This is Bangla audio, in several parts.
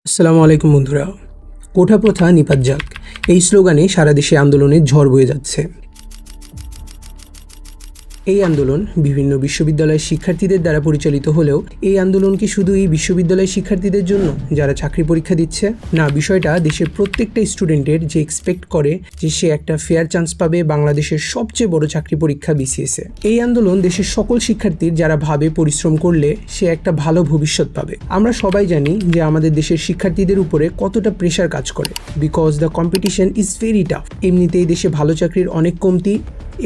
আসসালামু আলাইকুম বন্ধুরা। কোঠা প্রথা নিপাত যাক, এই স্লোগানে সারা দেশে আন্দোলনের ঝড় বয়ে যাচ্ছে। এই আন্দোলন বিভিন্ন বিশ্ববিদ্যালয়ের শিক্ষার্থীদের দ্বারা পরিচালিত হলেও এই আন্দোলন কি শুধু এই বিশ্ববিদ্যালয়ের শিক্ষার্থীদের জন্য যারা চাকরি পরীক্ষা দিচ্ছে? না, বিষয়টা দেশের প্রত্যেকটা স্টুডেন্টের যে এক্সপেক্ট করে যে সে একটা ফেয়ার চান্স পাবে বাংলাদেশের সবচেয়ে বড় চাকরি পরীক্ষা বিসিএসে। এই আন্দোলন দেশের সকল শিক্ষার্থীর যারা ভাবে পরিশ্রম করলে সে একটা ভালো ভবিষ্যৎ পাবে। আমরা সবাই জানি যে আমাদের দেশের শিক্ষার্থীদের উপরে কতটা প্রেশার কাজ করে, because the competition is very tough. এমনিতেই দেশে ভালো চাকরির অনেক কমতি,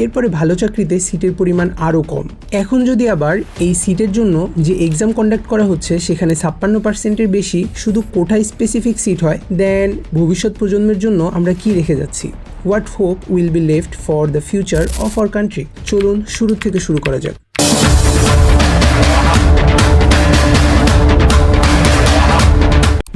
এরপরে ভালো চাকরিতে সিটের পরিমাণ আরও কম। এখন যদি আবার এই সিটের জন্য যে এক্সাম কন্ডাক্ট করা হচ্ছে সেখানে 56%-এর বেশি শুধু কোঠায় স্পেসিফিক সিট হয়, দেন ভবিষ্যৎ প্রজন্মের জন্য আমরা কি রেখে যাচ্ছি? What hope will be left for the future of our country? চলুন শুরু থেকে শুরু করা যাক।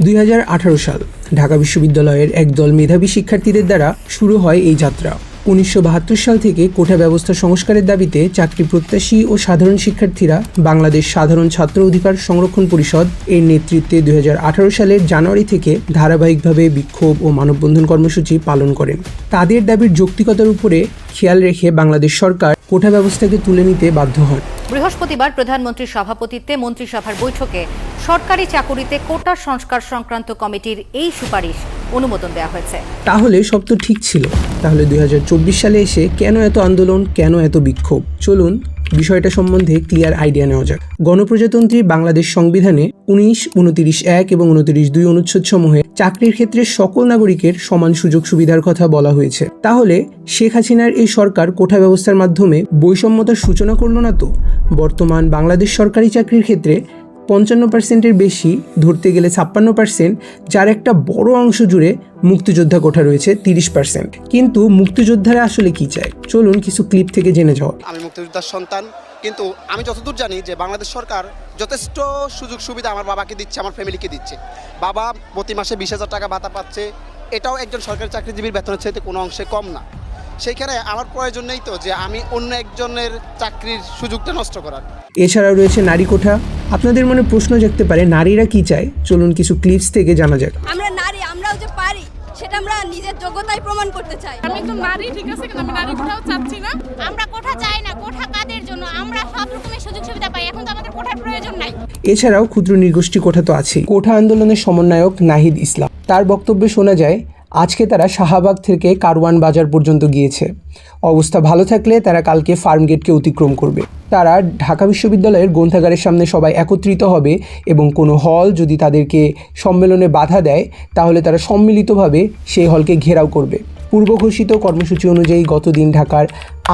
2018 সাল ঢাকা বিশ্ববিদ্যালয়ের একদল মেধাবী শিক্ষার্থীদের দ্বারা শুরু হয় এই যাত্রা। 1972 সাল থেকে কোঠা ব্যবস্থা সংস্কারের দাবিতে চাকরি প্রত্যাশী ও সাধারণ শিক্ষার্থীরা বাংলাদেশ সাধারণ ছাত্র অধিকার সংরক্ষণ পরিষদ এর নেতৃত্বে 2018 সালের জানুয়ারি থেকে ধারাবাহিকভাবে বিক্ষোভ ও মানববন্ধন কর্মসূচি পালন করেন। তাদের দাবির যৌক্তিকতার উপরে খেয়াল রেখে বাংলাদেশ সরকার কোঠা ব্যবস্থাকে তুলে নিতে বাধ্য হন। বৃহস্পতিবার প্রধানমন্ত্রীর সভাপতিত্বে মন্ত্রিসভার বৈঠকে সরকারি চাকুরিতে কোটা সংস্কার সংক্রান্ত কমিটির এই সুপারিশ অনুমোদন দেওয়া হয়েছে। তাহলে সব তো ঠিক ছিল, তাহলে 2024 সালে এসে কেন এত আন্দোলন, কেন এত বিক্ষোভ? চলুন বিষয়টা সম্বন্ধে ক্লিয়ার আইডিয়া নেওয়া যাক। গণপ্রজাতন্ত্রী বাংলাদেশ সংবিধানে 19, 29(1) এবং 29(2) অনুচ্ছেদ সমূহে চাকরির ক্ষেত্রে সকল নাগরিকের সমান সুযোগ সুবিধার কথা বলা হয়েছে। তাহলে শেখ হাসিনার এই সরকার কোঠা ব্যবস্থার মাধ্যমে বৈষম্যতার সূচনা করলো না তো? বর্তমান বাংলাদেশ সরকারি চাকরির ক্ষেত্রে 55%-এর বেশি, ধরতে গেলে 56%, যার একটা বড় অংশ জুড়ে মুক্তিযোদ্ধা কোঠা রয়েছে 30%। কিন্তু মুক্তিযোদ্ধারা আসলে কি চায়? চলুন কিছু ক্লিপ থেকে জেনে যাওয়া। আমি মুক্তিযোদ্ধার সন্তান, কিন্তু আমি যতদূর জানি যে বাংলাদেশ সরকার যথেষ্ট সুযোগ সুবিধা আমার বাবাকে দিচ্ছে, আমার ফ্যামিলিকে দিচ্ছে। বাবা প্রতি মাসে 20,000 টাকা ভাতা পাচ্ছে, এটাও একজন সরকারি চাকরিজীবীর বেতনের চাইতে কোনো অংশে কম না। সেইখানে আমার প্রয়োজন নেই তো যে আমি অন্য একজনের চাকরির সুযোগটা নষ্ট করার। এছাড়াও রয়েছে নারী কোঠা। আপনাদের মনে প্রশ্ন জাগতে পারে নারীরা কি চায়? চলুন কিছু ক্লিপস থেকে জানা যাক। আমরা নারী, আমরাও যে পারি সেটা আমরা নিজের যোগ্যতায় প্রমাণ করতে চাই। আমি তো নারী, ঠিক আছে, কিন্তু আমি নারী কোঠাও চাচ্ছি না। আমরা কোঠা চাই না। কোঠা কাদের জন্য? আমরা সব রকমের সুযোগ সুবিধা পাই, এখন তো আমাদের কোঠার প্রয়োজন নাই। এছাড়াও ক্ষুদ্র নৃগোষ্ঠী কোঠা তো আছেই। কোঠা আন্দোলনের সমন্বয়ক নাহিদ ইসলাম, তার বক্তব্যে শোনা যায় আজকে তারা শাহবাগ থেকে কারওয়ান বাজার পর্যন্ত গিয়েছে। অবস্থা ভালো থাকলে তারা কালকে ফার্মগেটকে অতিক্রম করবে। তারা ঢাকা বিশ্ববিদ্যালয়ের গ্রন্থাগারের সামনে সবাই একত্রিত হবে এবং কোনো হল যদি তাদেরকে সম্মেলনে বাধা দেয় তাহলে তারা সম্মিলিতভাবে সেই হলকে ঘেরাও করবে। পূর্ব ঘোষিত কর্মসূচি অনুযায়ী গতদিন ঢাকার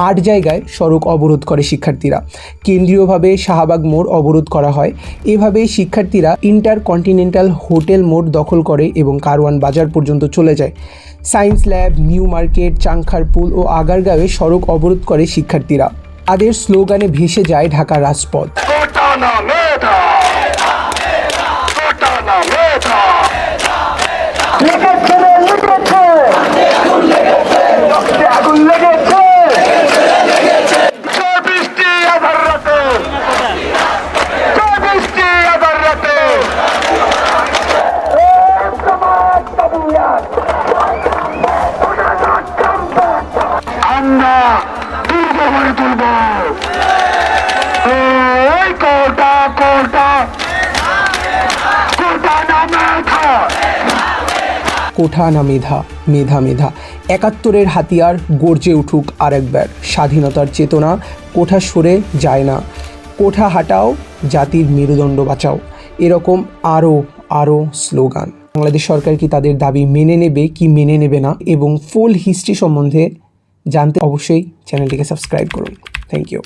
8 জায়গায় সড়ক অবরোধ করে শিক্ষার্থীরা। কেন্দ্রীয়ভাবে শাহবাগ মোড় অবরোধ করা হয়। এভাবে শিক্ষার্থীরা ইন্টারকন্টিনেন্টাল হোটেল মোড় দখল করে এবং কারওয়ান বাজার পর্যন্ত চলে যায়। Science lab, new market, Chankharpul ও আগারগাঁওয়ে সড়ক অবরোধ করে শিক্ষার্থীরা। তাদের স্লোগানে ভেসে যায় ঢাকার রাজপথ। কোঠা না মেধা, মেধা মেধা। 71-এর হাতিয়ার গর্জে উঠুক আরেকবার। স্বাধীনতার চেতনা কোঠা সরে যায় না। কোঠা হাটাও, জাতির মেরুদণ্ড বাঁচাও। এরকম আরও স্লোগান। বাংলাদেশ সরকার কি তাদের দাবি মেনে নেবে কি মেনে নেবে না এবং ফুল হিস্ট্রি সম্বন্ধে জানতে অবশ্যই চ্যানেলটিকে সাবস্ক্রাইব করুন। Thank you.